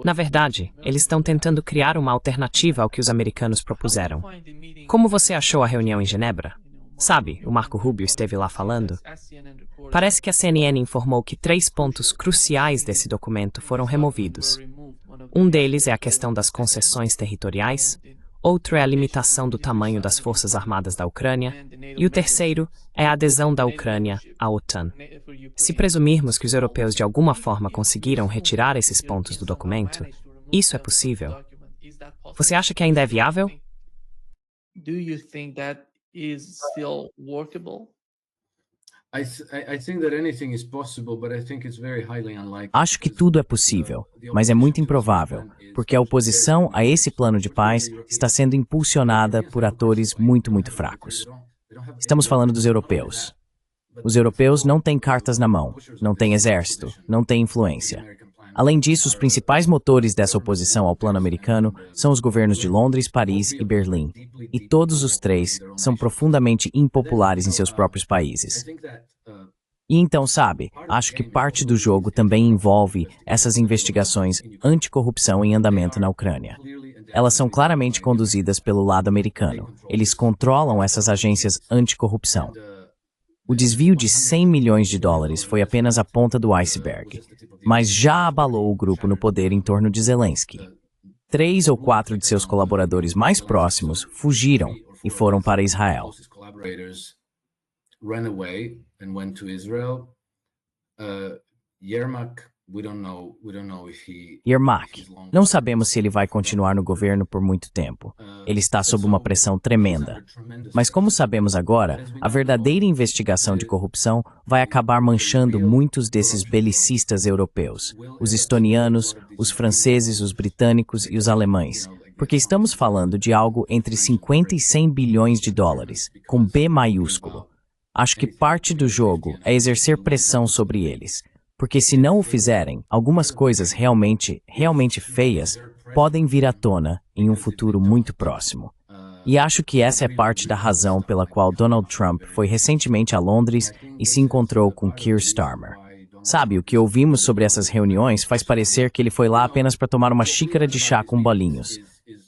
Na verdade, eles estão tentando criar uma alternativa ao que os americanos propuseram. Como você achou a reunião em Genebra? Sabe, o Marco Rubio esteve lá falando. Parece que a CNN informou que 3 pontos cruciais desse documento foram removidos. Um deles é a questão das concessões territoriais, outro é a limitação do tamanho das Forças Armadas da Ucrânia, e o terceiro é a adesão da Ucrânia à OTAN. Se presumirmos que os europeus de alguma forma conseguiram retirar esses pontos do documento, isso é possível. Você acha que ainda é viável? Acho que tudo é possível, mas é muito improvável, porque a oposição a esse plano de paz está sendo impulsionada por atores muito fracos. Estamos falando dos europeus. Os europeus não têm cartas na mão, não têm exército, não têm influência. Além disso, os principais motores dessa oposição ao plano americano são os governos de Londres, Paris e Berlim. E todos os três são profundamente impopulares em seus próprios países. E então, sabe, acho que parte do jogo também envolve essas investigações anticorrupção em andamento na Ucrânia. Elas são claramente conduzidas pelo lado americano. Eles controlam essas agências anticorrupção. O desvio de 100 milhões de dólares foi apenas a ponta do iceberg, mas já abalou o grupo no poder em torno de Zelensky. 3 ou 4 de seus colaboradores mais próximos fugiram e foram para Israel. Yermak, não sabemos se ele vai continuar no governo por muito tempo. Ele está sob uma pressão tremenda. Mas como sabemos agora, a verdadeira investigação de corrupção vai acabar manchando muitos desses belicistas europeus, os estonianos, os franceses, os britânicos e os alemães, porque estamos falando de algo entre 50 e 100 bilhões de dólares, com B maiúsculo. Acho que parte do jogo é exercer pressão sobre eles. Porque se não o fizerem, algumas coisas realmente feias podem vir à tona em um futuro muito próximo. E acho que essa é parte da razão pela qual Donald Trump foi recentemente a Londres e se encontrou com Keir Starmer. Sabe, o que ouvimos sobre essas reuniões faz parecer que ele foi lá apenas para tomar uma xícara de chá com bolinhos.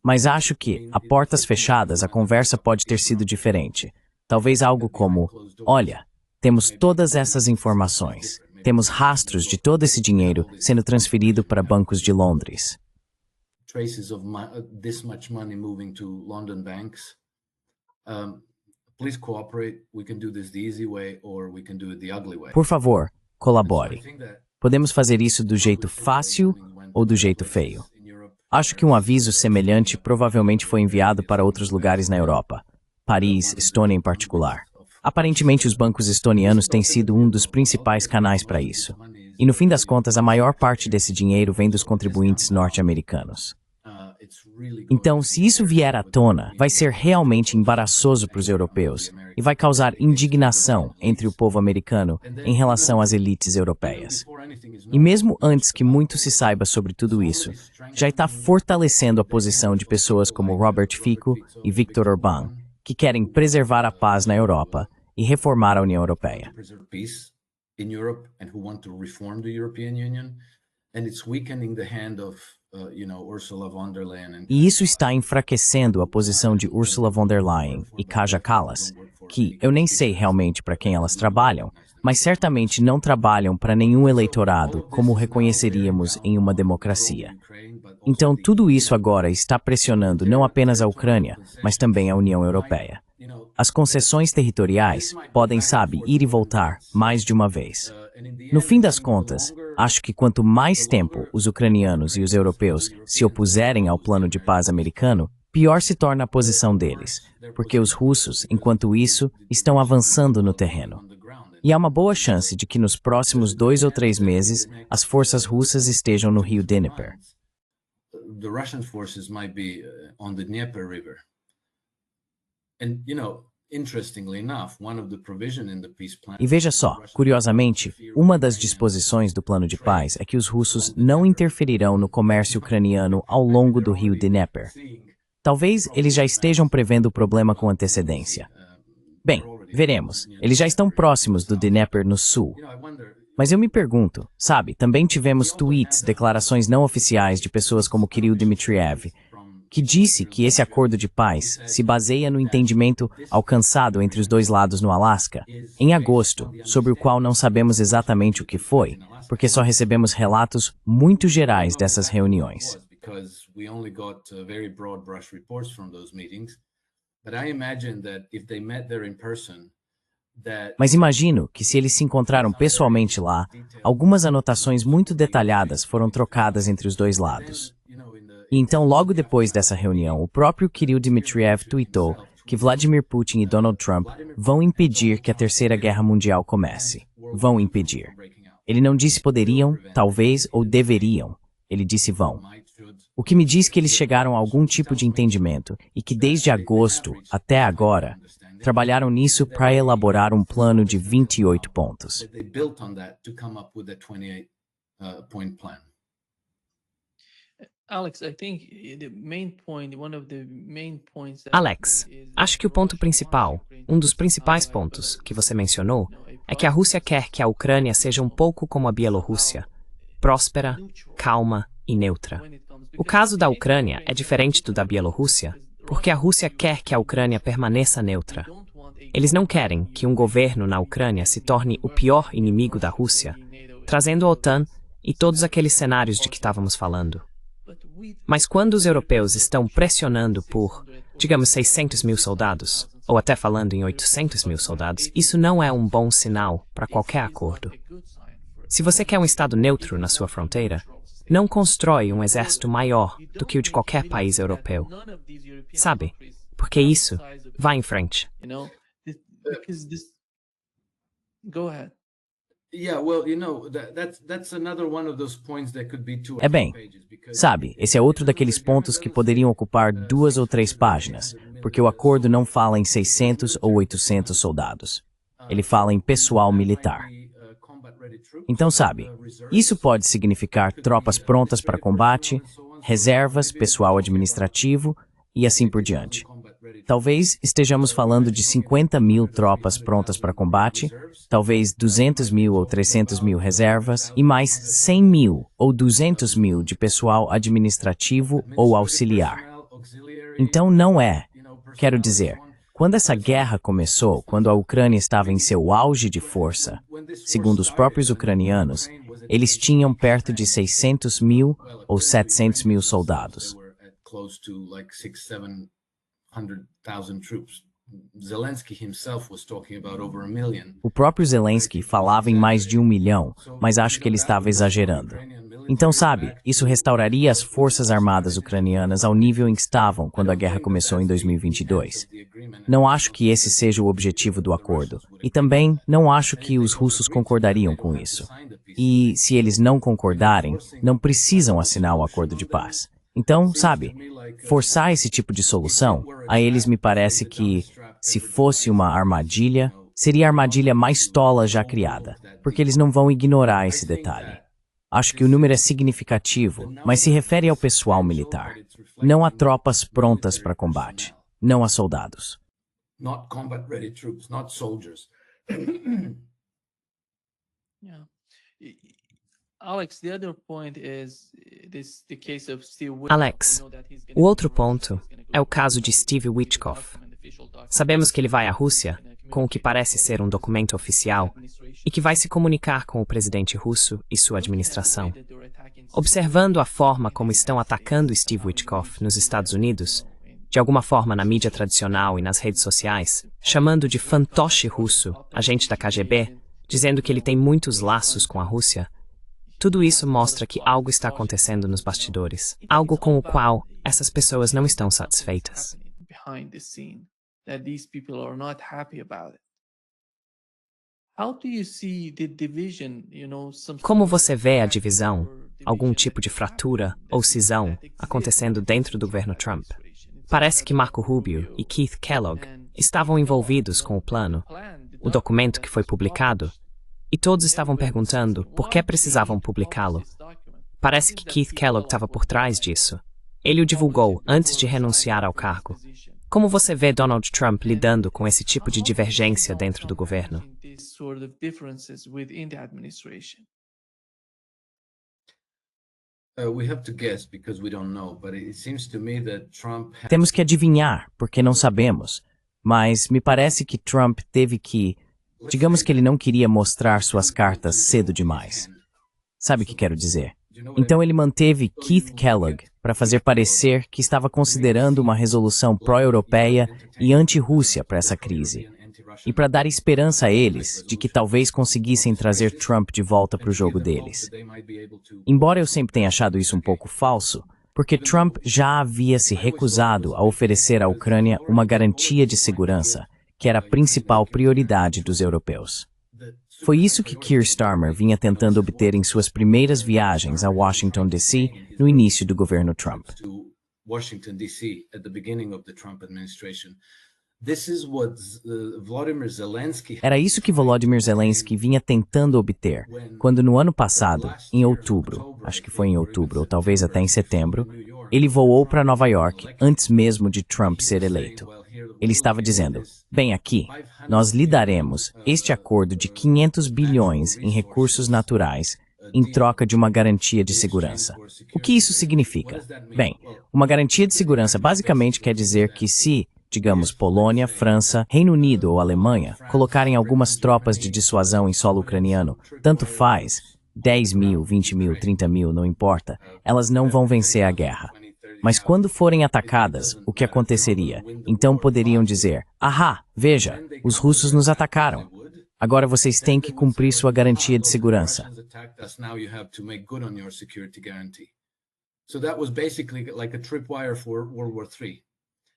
Mas acho que, a portas fechadas, a conversa pode ter sido diferente. Talvez algo como, olha, temos todas essas informações. Temos rastros de todo esse dinheiro sendo transferido para bancos de Londres. Por favor, colabore. Podemos fazer isso do jeito fácil ou do jeito feio. Acho que um aviso semelhante provavelmente foi enviado para outros lugares na Europa, Paris, Estônia em particular. Aparentemente, os bancos estonianos têm sido um dos principais canais para isso. E no fim das contas, a maior parte desse dinheiro vem dos contribuintes norte-americanos. Então, se isso vier à tona, vai ser realmente embaraçoso para os europeus e vai causar indignação entre o povo americano em relação às elites europeias. E mesmo antes que muito se saiba sobre tudo isso, já está fortalecendo a posição de pessoas como Robert Fico e Viktor Orbán, que querem preservar a paz na Europa e reformar a União Europeia. E isso está enfraquecendo a posição de Ursula von der Leyen e Kaja Kallas, que eu nem sei realmente para quem elas trabalham, mas certamente não trabalham para nenhum eleitorado como reconheceríamos em uma democracia. Então tudo isso agora está pressionando não apenas a Ucrânia, mas também a União Europeia. As concessões territoriais podem, sabe, ir e voltar mais de uma vez. No fim das contas, acho que quanto mais tempo os ucranianos e os europeus se opuserem ao plano de paz americano, pior se torna a posição deles, porque os russos, enquanto isso, estão avançando no terreno. E há uma boa chance de que nos próximos 2 ou 3 meses as forças russas estejam no rio Dnieper. E veja só, curiosamente, uma das disposições do plano de paz é que os russos não interferirão no comércio ucraniano ao longo do rio Dnieper. Talvez eles já estejam prevendo o problema com antecedência. Bem, veremos. Eles já estão próximos do Dnieper no sul. Mas eu me pergunto, sabe, também tivemos tweets, declarações não oficiais de pessoas como Kirill Dmitriev, que disse que esse acordo de paz se baseia no entendimento alcançado entre os dois lados no Alasca, em agosto, sobre o qual não sabemos exatamente o que foi, porque só recebemos relatos muito gerais dessas reuniões. Mas imagino que se eles se encontraram pessoalmente lá, algumas anotações muito detalhadas foram trocadas entre os dois lados. E então, logo depois dessa reunião, o próprio Kirill Dmitriev tweetou que Vladimir Putin e Donald Trump vão impedir que a Terceira Guerra Mundial comece. Vão impedir. Ele não disse poderiam, talvez ou deveriam. Ele disse vão. O que me diz que eles chegaram a algum tipo de entendimento e que desde agosto até agora trabalharam nisso para elaborar um plano de 28 pontos. Alex, acho que o ponto principal, um dos principais pontos que você mencionou, é que a Rússia quer que a Ucrânia seja um pouco como a Bielorrússia, próspera, calma e neutra. O caso da Ucrânia é diferente do da Bielorrússia, porque a Rússia quer que a Ucrânia permaneça neutra. Eles não querem que um governo na Ucrânia se torne o pior inimigo da Rússia, trazendo a OTAN e todos aqueles cenários de que estávamos falando. Mas quando os europeus estão pressionando por, digamos, 600 mil soldados, ou até falando em 800 mil soldados, isso não é um bom sinal para qualquer acordo. Se você quer um Estado neutro na sua fronteira, não constrói um exército maior do que o de qualquer país europeu. Sabe? Porque isso vai em frente. É bem, sabe, esse é outro daqueles pontos que poderiam ocupar 2 ou 3 páginas, porque o acordo não fala em 600 ou 800 soldados. Ele fala em pessoal militar. Então, sabe, isso pode significar tropas prontas para combate, reservas, pessoal administrativo e assim por diante. Talvez estejamos falando de 50 mil tropas prontas para combate, talvez 200 mil ou 300 mil reservas e mais 100 mil ou 200 mil de pessoal administrativo ou auxiliar. Então não é, quero dizer, quando essa guerra começou, quando a Ucrânia estava em seu auge de força, segundo os próprios ucranianos, eles tinham perto de 600 mil ou 700 mil soldados. O próprio Zelensky falava em mais de 1 milhão, mas acho que ele estava exagerando. Então, sabe, isso restauraria as forças armadas ucranianas ao nível em que estavam quando a guerra começou em 2022. Não acho que esse seja o objetivo do acordo, e também não acho que os russos concordariam com isso. E, se eles não concordarem, não precisam assinar o acordo de paz. Então, sabe, forçar esse tipo de solução, a eles me parece que, se fosse uma armadilha, seria a armadilha mais tola já criada, porque eles não vão ignorar esse detalhe. Acho que o número é significativo, mas se refere ao pessoal militar. Não a tropas prontas para combate, não a soldados. Alex, o outro ponto é o caso de Steve Witkoff. Sabemos que ele vai à Rússia com o que parece ser um documento oficial e que vai se comunicar com o presidente russo e sua administração. Observando a forma como estão atacando Steve Witkoff nos Estados Unidos, de alguma forma na mídia tradicional e nas redes sociais, chamando de fantoche russo, agente da KGB, dizendo que ele tem muitos laços com a Rússia, tudo isso mostra que algo está acontecendo nos bastidores, algo com o qual essas pessoas não estão satisfeitas. Como você vê a divisão, algum tipo de fratura ou cisão acontecendo dentro do governo Trump? Parece que Marco Rubio e Keith Kellogg estavam envolvidos com o plano, o documento que foi publicado, e todos estavam perguntando por que precisavam publicá-lo. Parece que Keith Kellogg estava por trás disso. Ele o divulgou antes de renunciar ao cargo. Como você vê Donald Trump lidando com esse tipo de divergência dentro do governo? Temos que adivinhar, porque não sabemos. Mas me parece que Trump teve que... Digamos que ele não queria mostrar suas cartas cedo demais. Sabe o que quero dizer? Então ele manteve Keith Kellogg para fazer parecer que estava considerando uma resolução pró-europeia e anti-Rússia para essa crise. E para dar esperança a eles de que talvez conseguissem trazer Trump de volta para o jogo deles. Embora eu sempre tenha achado isso um pouco falso, porque Trump já havia se recusado a oferecer à Ucrânia uma garantia de segurança, que era a principal prioridade dos europeus. Foi isso que Keir Starmer vinha tentando obter em suas primeiras viagens a Washington, D.C., no início do governo Trump. Era isso que Volodymyr Zelensky vinha tentando obter, quando no ano passado, em outubro, acho que foi em outubro ou talvez até em setembro, ele voou para Nova York antes mesmo de Trump ser eleito. Ele estava dizendo, bem aqui, nós lhe daremos este acordo de 500 bilhões em recursos naturais em troca de uma garantia de segurança. O que isso significa? Bem, uma garantia de segurança basicamente quer dizer que se, digamos, Polônia, França, Reino Unido ou Alemanha colocarem algumas tropas de dissuasão em solo ucraniano, tanto faz, 10 mil, 20 mil, 30 mil, não importa, elas não vão vencer a guerra. Mas quando forem atacadas, o que aconteceria? Então poderiam dizer, ahá, veja, os russos nos atacaram. Agora vocês têm que cumprir sua garantia de segurança.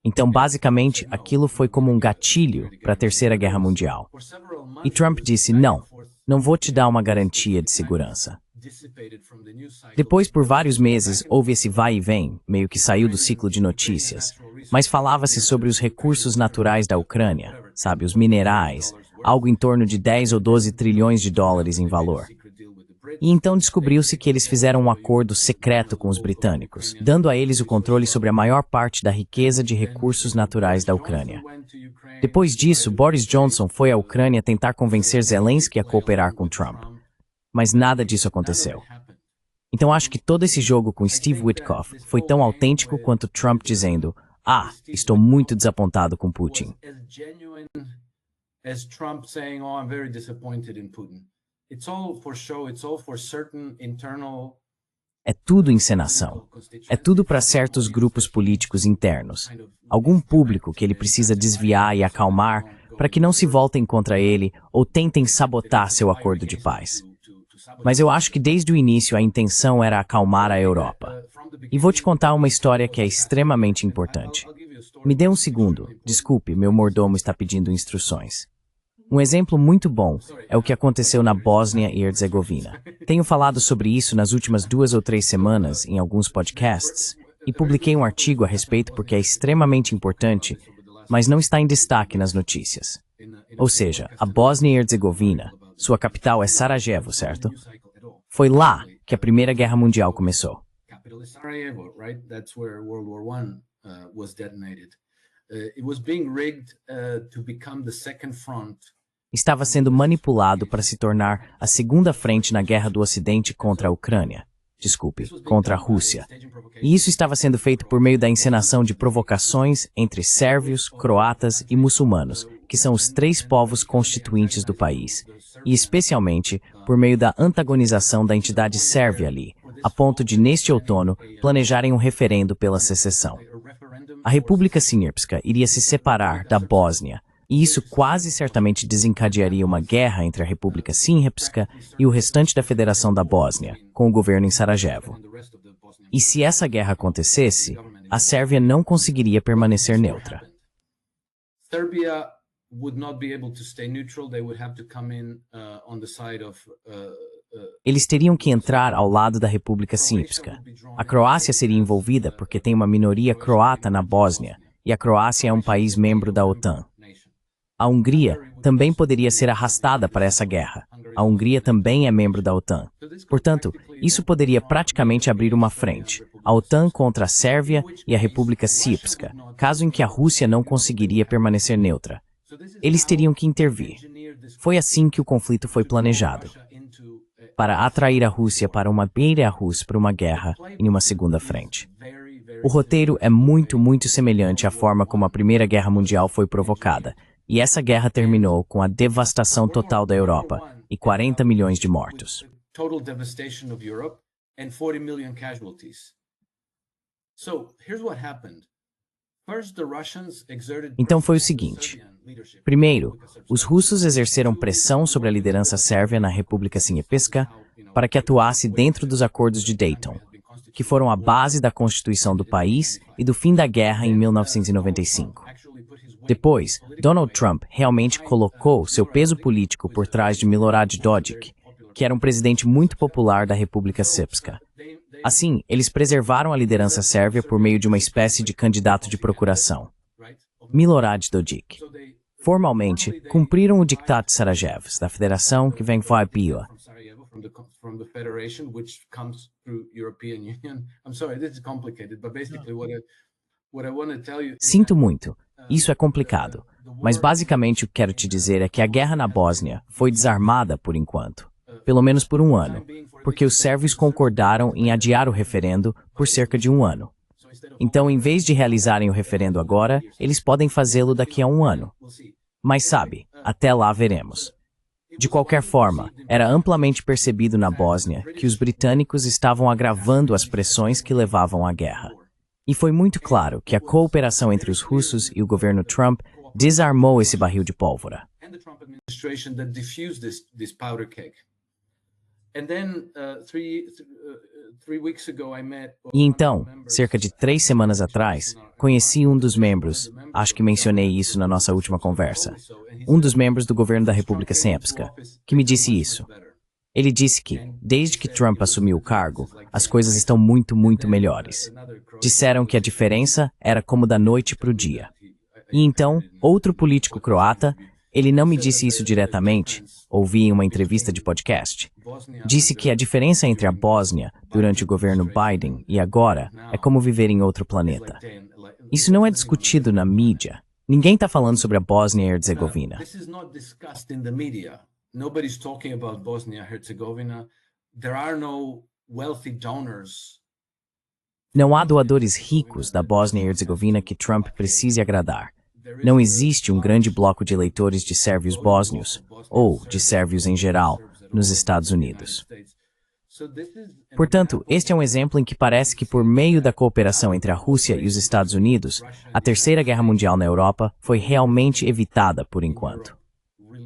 Então, basicamente, aquilo foi como um gatilho para a Terceira Guerra Mundial. E Trump disse, não vou te dar uma garantia de segurança. Depois, por vários meses, houve esse vai e vem, meio que saiu do ciclo de notícias, mas falava-se sobre os recursos naturais da Ucrânia, sabe, os minerais, algo em torno de 10 ou 12 trilhões de dólares em valor. E então descobriu-se que eles fizeram um acordo secreto com os britânicos, dando a eles o controle sobre a maior parte da riqueza de recursos naturais da Ucrânia. Depois disso, Boris Johnson foi à Ucrânia tentar convencer Zelensky a cooperar com Trump. Mas nada disso aconteceu. Então acho que todo esse jogo com Steve Witkoff foi tão autêntico quanto Trump dizendo, estou muito desapontado com Putin. É tudo encenação. É tudo para certos grupos políticos internos. Algum público que ele precisa desviar e acalmar para que não se voltem contra ele ou tentem sabotar seu acordo de paz. Mas eu acho que desde o início a intenção era acalmar a Europa. E vou te contar uma história que é extremamente importante. Me dê um segundo. Desculpe, meu mordomo está pedindo instruções. Um exemplo muito bom é o que aconteceu na Bósnia e Herzegovina. Tenho falado sobre isso nas últimas 2 ou 3 semanas em alguns podcasts e publiquei um artigo a respeito porque é extremamente importante, mas não está em destaque nas notícias. Ou seja, a Bósnia e Herzegovina, sua capital é Sarajevo, certo? Foi lá que a Primeira Guerra Mundial começou. Estava sendo manipulado para se tornar a segunda frente na Guerra do Ocidente contra a Ucrânia. Desculpe, contra a Rússia. E isso estava sendo feito por meio da encenação de provocações entre sérvios, croatas e muçulmanos, que são os 3 povos constituintes do país, e especialmente por meio da antagonização da entidade sérvia ali, a ponto de, neste outono, planejarem um referendo pela secessão. A República Srpska iria se separar da Bósnia, e isso quase certamente desencadearia uma guerra entre a República Srpska e o restante da Federação da Bósnia, com o governo em Sarajevo. E se essa guerra acontecesse, a Sérvia não conseguiria permanecer neutra. Eles teriam que entrar ao lado da República Srpska. A Croácia seria envolvida porque tem uma minoria croata na Bósnia, e a Croácia é um país membro da OTAN. A Hungria também poderia ser arrastada para essa guerra. A Hungria também é membro da OTAN. Portanto, isso poderia praticamente abrir uma frente, a OTAN contra a Sérvia e a República Srpska, caso em que a Rússia não conseguiria permanecer neutra. Eles teriam que intervir. Foi assim que o conflito foi planejado, para atrair a Rússia para uma beira-Rus para uma guerra em uma segunda frente. O roteiro é muito semelhante à forma como a Primeira Guerra Mundial foi provocada, e essa guerra terminou com a devastação total da Europa e 40 milhões de mortos. Então foi o seguinte. Primeiro, os russos exerceram pressão sobre a liderança sérvia na República Siniepska para que atuasse dentro dos acordos de Dayton, que foram a base da constituição do país e do fim da guerra em 1995. Depois, Donald Trump realmente colocou seu peso político por trás de Milorad Dodik, que era um presidente muito popular da República Srpska. Assim, eles preservaram a liderança sérvia por meio de uma espécie de candidato de procuração, Milorad Dodik. Formalmente, cumpriram o diktat de Sarajevo, da federação que vem vai Pila. Sinto muito, isso é complicado, mas basicamente o que quero te dizer é que a guerra na Bósnia foi desarmada por enquanto, pelo menos por um ano, porque os sérvios concordaram em adiar o referendo por cerca de um ano. Então, em vez de realizarem o referendo agora, eles podem fazê-lo daqui a um ano. Mas sabe, até lá veremos. De qualquer forma, era amplamente percebido na Bósnia que os britânicos estavam agravando as pressões que levavam à guerra. E foi muito claro que a cooperação entre os russos e o governo Trump desarmou esse barril de pólvora. E então, cerca de 3 semanas atrás, conheci um dos membros, acho que mencionei isso na nossa última conversa, um dos membros do governo da República Srpska, que me disse isso. Ele disse que, desde que Trump assumiu o cargo, as coisas estão muito melhores. Disseram que a diferença era como da noite para o dia. E então, outro político croata, ele não me disse isso diretamente, ouvi em uma entrevista de podcast, disse que a diferença entre a Bósnia, durante o governo Biden, e agora, é como viver em outro planeta. Isso não é discutido na mídia. Ninguém está falando sobre a Bósnia e Herzegovina. Nobody's talking about Bosnia-Herzegovina. There are no wealthy donors. Não há doadores ricos da Bósnia e Herzegovina que Trump precise agradar. Não existe um grande bloco de eleitores de sérvios bósnios, ou de sérvios em geral, nos Estados Unidos. Portanto, este é um exemplo em que parece que por meio da cooperação entre a Rússia e os Estados Unidos, a Terceira Guerra Mundial na Europa foi realmente evitada por enquanto.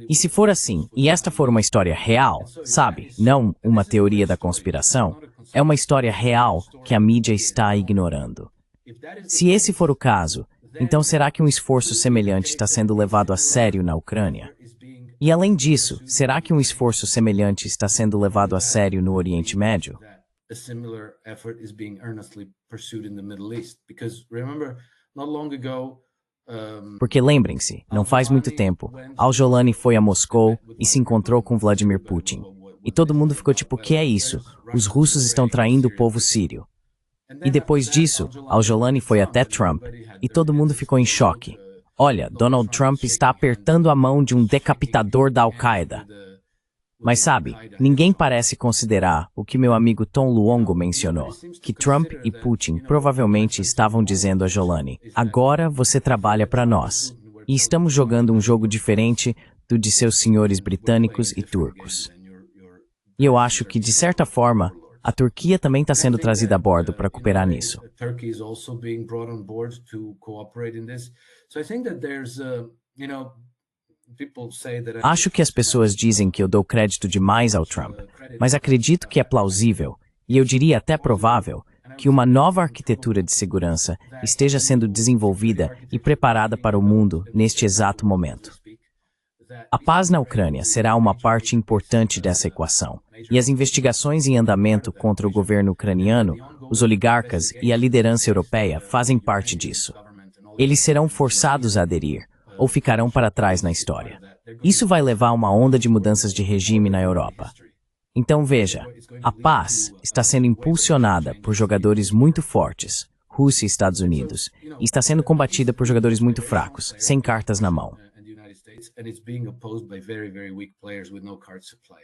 E se for assim, e esta for uma história real, sabe, não uma teoria da conspiração, é uma história real que a mídia está ignorando. Se esse for o caso, então será que um esforço semelhante está sendo levado a sério na Ucrânia? E além disso, será que um esforço semelhante está sendo levado a sério no Oriente Médio? Porque lembrem-se, não faz muito tempo, Al-Jolani foi a Moscou e se encontrou com Vladimir Putin. E todo mundo ficou tipo, o que é isso? Os russos estão traindo o povo sírio. E depois disso, Al-Jolani foi até Trump e todo mundo ficou em choque. Olha, Donald Trump está apertando a mão de um decapitador da Al-Qaeda. Mas sabe, ninguém parece considerar o que meu amigo Tom Luongo mencionou, que Trump e Putin provavelmente estavam dizendo a Jolani, agora você trabalha para nós, e estamos jogando um jogo diferente do de seus senhores britânicos e turcos. E eu acho que, de certa forma, a Turquia também está sendo trazida a bordo para cooperar nisso. Acho que as pessoas dizem que eu dou crédito demais ao Trump, mas acredito que é plausível, e eu diria até provável, que uma nova arquitetura de segurança esteja sendo desenvolvida e preparada para o mundo neste exato momento. A paz na Ucrânia será uma parte importante dessa equação, e as investigações em andamento contra o governo ucraniano, os oligarcas e a liderança europeia fazem parte disso. Eles serão forçados a aderir, ou ficarão para trás na história. Isso vai levar a uma onda de mudanças de regime na Europa. Então veja, a paz está sendo impulsionada por jogadores muito fortes, Rússia e Estados Unidos, e está sendo combatida por jogadores muito fracos, sem cartas na mão. and it's being opposed by very, very weak players with no cards to play.